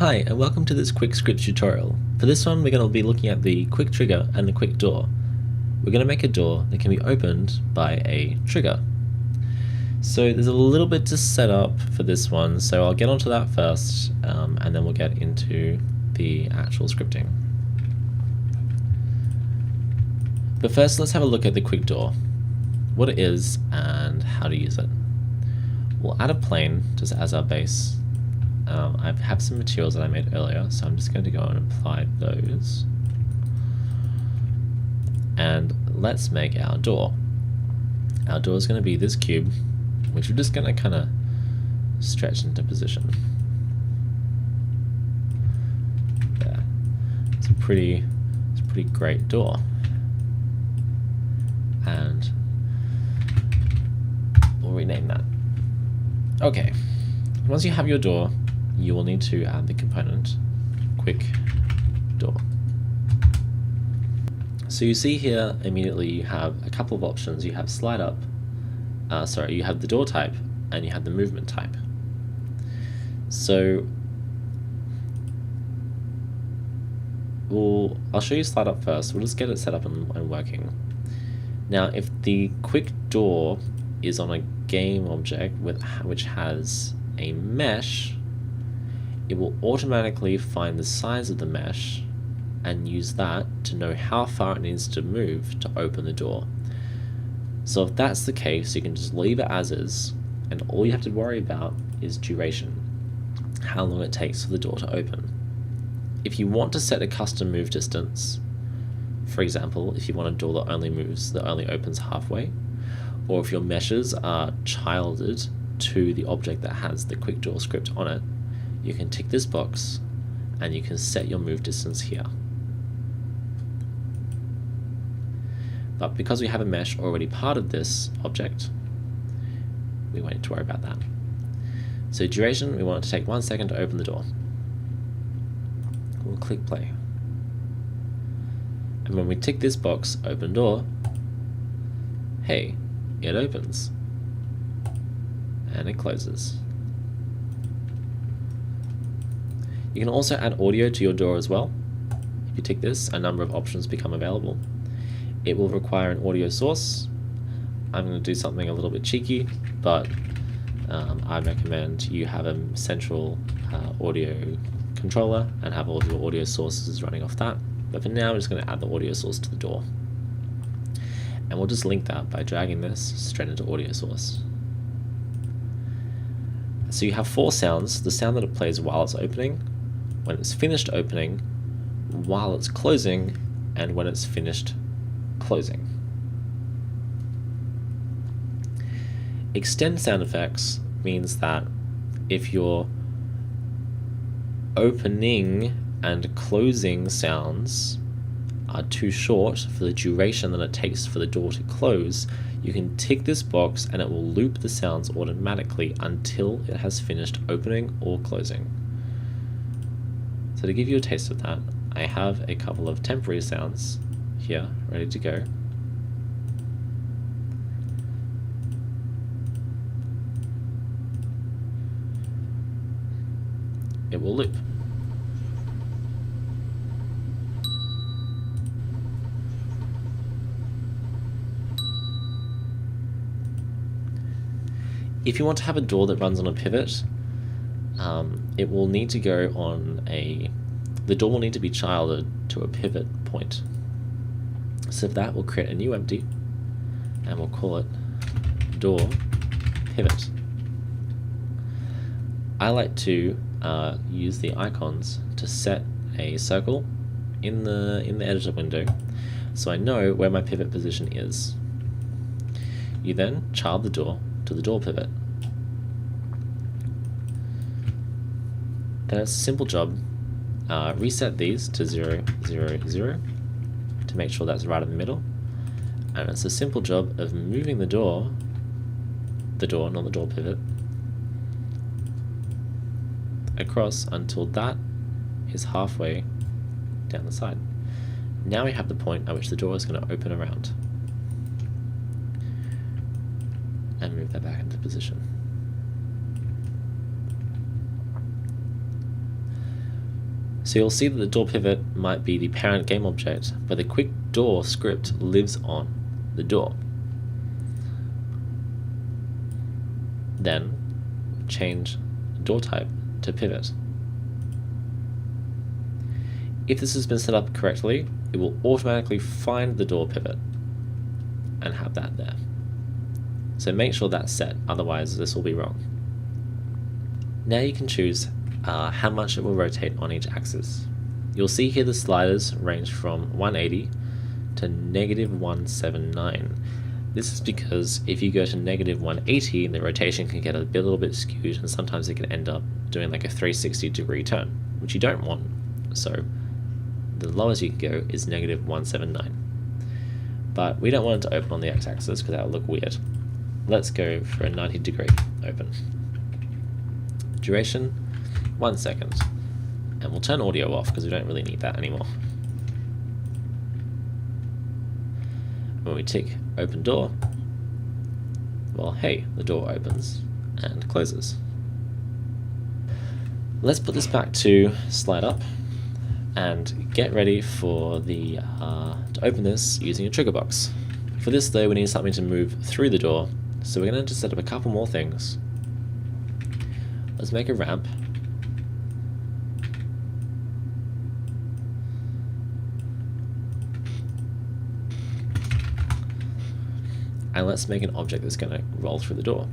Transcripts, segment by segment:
Hi, and welcome to this quick script tutorial. For this one, we're going to be looking at the quick trigger and the quick door. We're going to make a door that can be opened by a trigger. So there's a little bit to set up for this one, so I'll get onto that first, and then we'll get into the actual scripting. But first, let's have a look at the quick door, what it is and how to use it. We'll add a plane just as our base. I have some materials that I made earlier, so I'm just going to go and apply those. And let's make our door. Our door is going to be this cube, which we're just going to kind of stretch into position. There. It's a pretty great door. And we'll rename that. Okay. Once you have your door, you will need to add the component quick door. So you see here immediately you have a couple of options. You have slide up, you have the door type and you have the movement type. So I'll show you slide up first. We'll just get it set up and working. Now if the quick door is on a game object which has a mesh, it will automatically find the size of the mesh and use that to know how far it needs to move to open the door. So if that's the case, you can just leave it as is, and all you have to worry about is duration, how long it takes for the door to open. If you want to set a custom move distance, for example, if you want a door that only opens halfway, or if your meshes are childed to the object that has the quick door script on it, you can tick this box and you can set your move distance here. But because we have a mesh already part of this object, we won't need to worry about that. So duration, we want it to take 1 second to open the door. We'll click play. And when we tick this box, open door, hey, it opens. And it closes. You can also add audio to your door as well. If you tick this, a number of options become available. It will require an audio source. I'm going to do something a little bit cheeky, but I recommend you have a central audio controller and have all of your audio sources running off that. But for now, I'm just going to add the audio source to the door. And we'll just link that by dragging this straight into audio source. So you have 4 sounds: the sound that it plays while it's opening, when it's finished opening, while it's closing, and when it's finished closing. Extend sound effects means that if your opening and closing sounds are too short for the duration that it takes for the door to close, you can tick this box and it will loop the sounds automatically until it has finished opening or closing. So to give you a taste of that, I have a couple of temporary sounds here ready to go. It will loop. If you want to have a door that runs on a pivot, it will need to go on the door will need to be childed to a pivot point. So for that, we'll create a new empty, and we'll call it door pivot. I like to use the icons to set a circle in the editor window, so I know where my pivot position is. You then child the door to the door pivot. Then it's a simple job. Reset these to 0, 0, 0 to make sure that's right in the middle. And it's a simple job of moving the door, not the door pivot, across until that is halfway down the side. Now we have the point at which the door is going to open around. And move that back into position. So you'll see that the door pivot might be the parent game object, but the quick door script lives on the door. Then change door type to pivot. If this has been set up correctly, it will automatically find the door pivot and have that there. So make sure that's set, otherwise this will be wrong. Now you can choose how much it will rotate on each axis. You'll see here the sliders range from 180 to -179. This is because if you go to -180, the rotation can get a little bit skewed, and sometimes it can end up doing like a 360-degree turn, which you don't want. So the lowest you can go is -179. But we don't want it to open on the x-axis because that will look weird. Let's go for a 90-degree open. Duration, 1 second. And we'll turn audio off because we don't really need that anymore. When we tick open door, well, hey, the door opens and closes. Let's put this back to slide up and get ready for the to open this using a trigger box. For this though, we need something to move through the door, so we're going to just set up a couple more things. Let's make a ramp. And let's make an object that's going to roll through the door.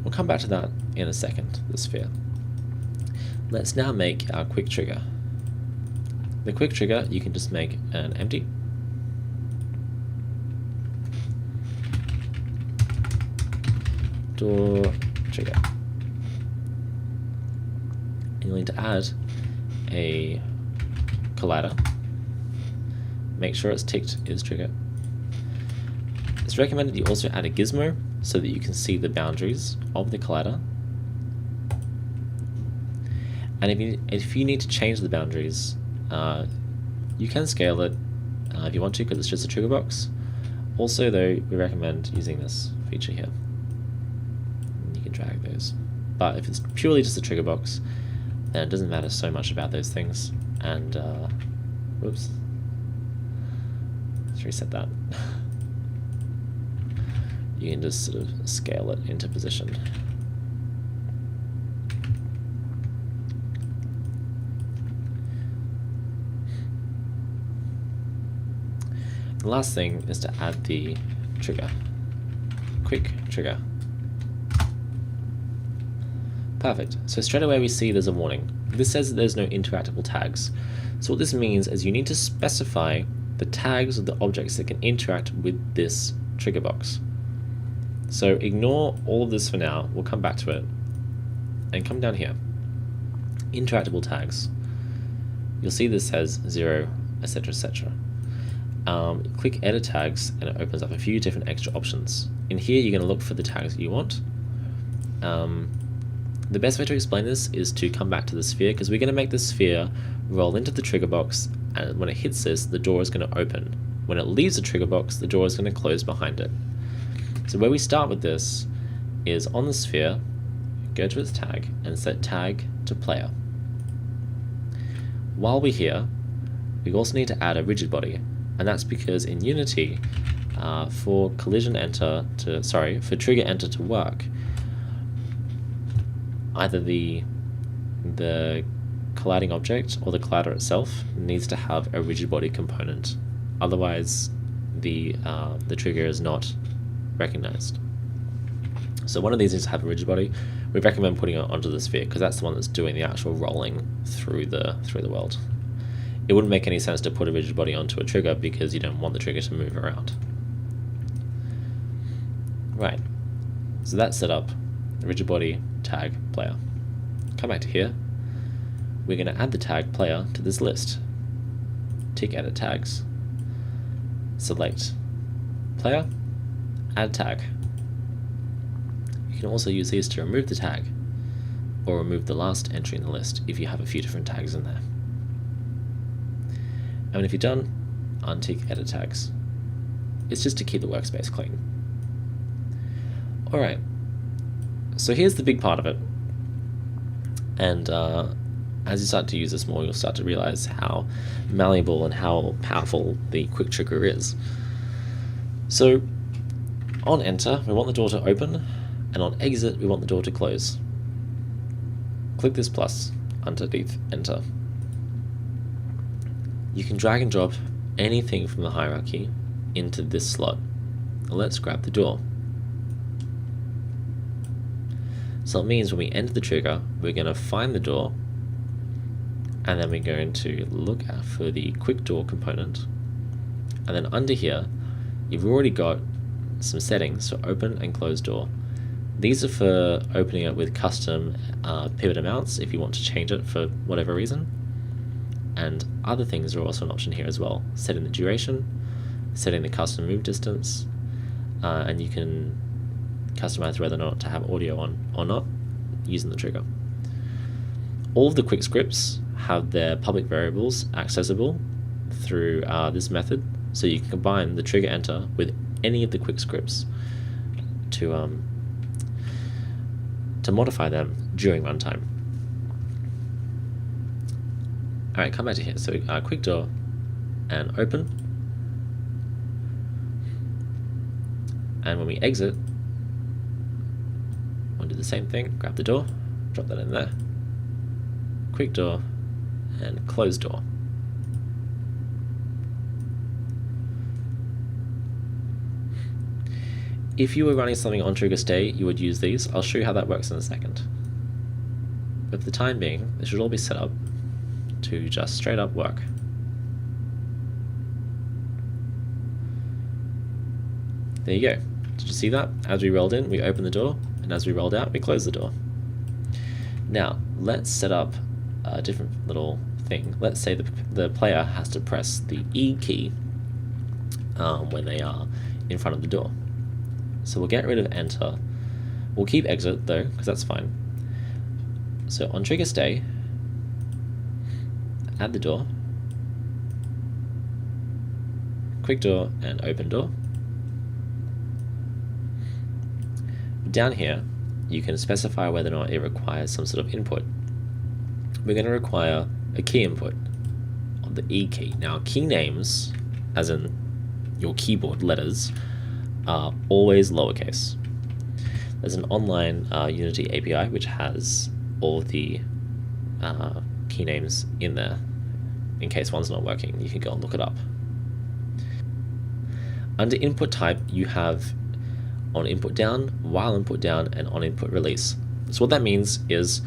We'll come back to that in a second, the sphere. Let's now make our quick trigger. The quick trigger, you can just make an empty. Door trigger. You'll need to add a collider. Make sure it's ticked is trigger. It's recommended you also add a gizmo so that you can see the boundaries of the collider. And if you need to change the boundaries, you can scale it if you want to, because it's just a trigger box. Also though, we recommend using this feature here. You can drag those. But if it's purely just a trigger box, then it doesn't matter so much about those things. And, whoops. Let's reset that. You can just sort of scale it into position. The last thing is to add the trigger. Quick trigger. Perfect. So straight away we see there's a warning. This says that there's no interactable tags. So what this means is you need to specify the tags of the objects that can interact with this trigger box. So ignore all of this for now, we'll come back to it. And come down here. Interactable tags. You'll see this says 0, etc, etc. Click edit tags and it opens up a few different extra options. In here you're going to look for the tags that you want. The best way to explain this is to come back to the sphere, because we're going to make the sphere roll into the trigger box, and when it hits this, the door is going to open. When it leaves the trigger box, the door is going to close behind it. So where we start with this is on the sphere, go to its tag and set tag to player. While we're here, we also need to add a rigid body, and that's because in Unity, for trigger enter to work, either the colliding object or the collider itself needs to have a rigid body component. Otherwise, the trigger is not recognized. So one of these needs to have a rigid body. We recommend putting it onto the sphere because that's the one that's doing the actual rolling through the world. It wouldn't make any sense to put a rigid body onto a trigger because you don't want the trigger to move around. Right. So that's set up. Rigid body tag player. Come back to here. We're going to add the tag player to this list. Tick edit tags. Select player. Add tag. You can also use these to remove the tag or remove the last entry in the list if you have a few different tags in there. And if you're done, untick edit tags. It's just to keep the workspace clean. Alright, so here's the big part of it. And as you start to use this more, you'll start to realize how malleable and how powerful the quick trigger is. So on enter, we want the door to open, and on exit, we want the door to close. Click this plus underneath enter. You can drag and drop anything from the hierarchy into this slot. Let's grab the door. So it means when we enter the trigger, we're going to find the door, and then we're going to look for the quick door component. And then under here, you've already got some settings for open and close door. These are for opening it with custom pivot amounts if you want to change it for whatever reason. And other things are also an option here as well. Setting the duration, setting the custom move distance, and you can customize whether or not to have audio on or not using the trigger. All of the quick scripts have their public variables accessible through this method, so you can combine the trigger enter with any of the quick scripts to modify them during runtime. Alright, come back to here. So quick door and open, and when we exit, we'll do the same thing. Grab the door, drop that in there. Quick door and close door. If you were running something on trigger stay, you would use these. I'll show you how that works in a second. But for the time being, this should all be set up to just straight up work. There you go. Did you see that? As we rolled in, we opened the door, and as we rolled out, we closed the door. Now, let's set up a different little thing. Let's say the player has to press the E key when they are in front of the door. So we'll get rid of enter. We'll keep exit though, because that's fine. So on trigger stay, add the door, quick door and open door. Down here, you can specify whether or not it requires some sort of input. We're going to require a key input of the E key. Now, key names, as in your keyboard letters, are always lowercase. There's an online Unity API which has all of the key names in there. In case one's not working, you can go and look it up. Under input type, you have on input down, while input down, and on input release. So what that means is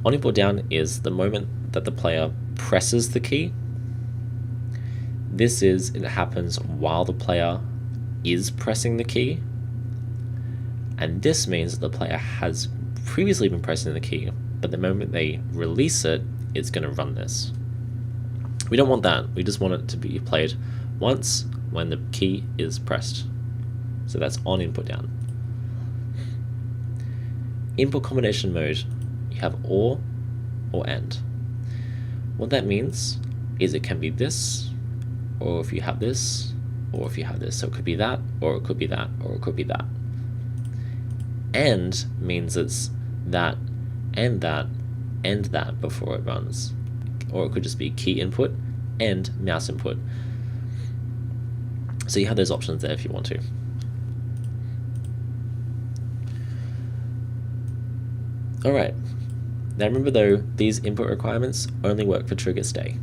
on input down is the moment that the player presses the key. It happens while the player is pressing the key, and this means that the player has previously been pressing the key, but the moment they release it, it's going to run this. We don't want that. We just want it to be played once when the key is pressed. So that's on input down. Input combination mode, you have or and. What that means is it can be this, or if you have this, or if you have this. So it could be that, or it could be that, or it could be that. And means it's that, and that before it runs. Or it could just be key input and mouse input. So you have those options there if you want to. Alright, now remember though, these input requirements only work for trigger stay.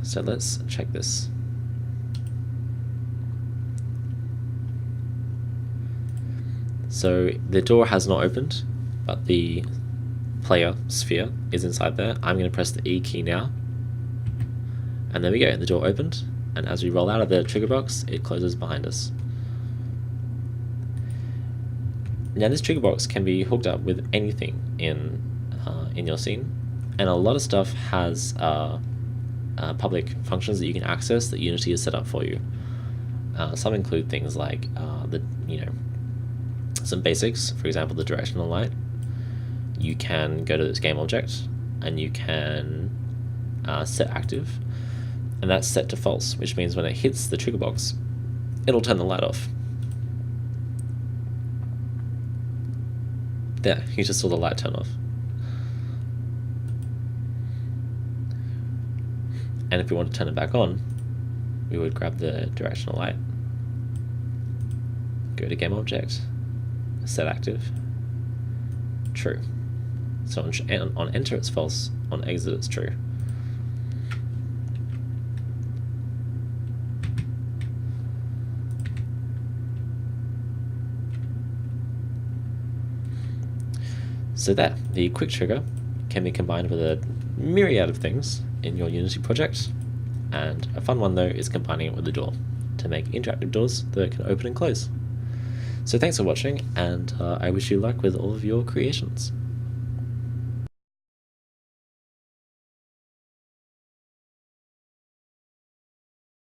So let's check this. So the door has not opened, but the player sphere is inside there. I'm going to press the E key now. And there we go, the door opened, and as we roll out of the trigger box, it closes behind us. Now this trigger box can be hooked up with anything in your scene, and a lot of stuff has public functions that you can access that Unity has set up for you. Some include things like some basics, for example the directional light. You can go to this game object and you can set active, and that's set to false, which means when it hits the trigger box, it'll turn the light off. There, you just saw the light turn off. And if we want to turn it back on, we would grab the directional light, go to game object, set active, true. So on enter it's false, on exit it's true. So there, the quick trigger can be combined with a myriad of things in your Unity project, and a fun one though is combining it with the door to make interactive doors that can open and close. So thanks for watching, and I wish you luck with all of your creations.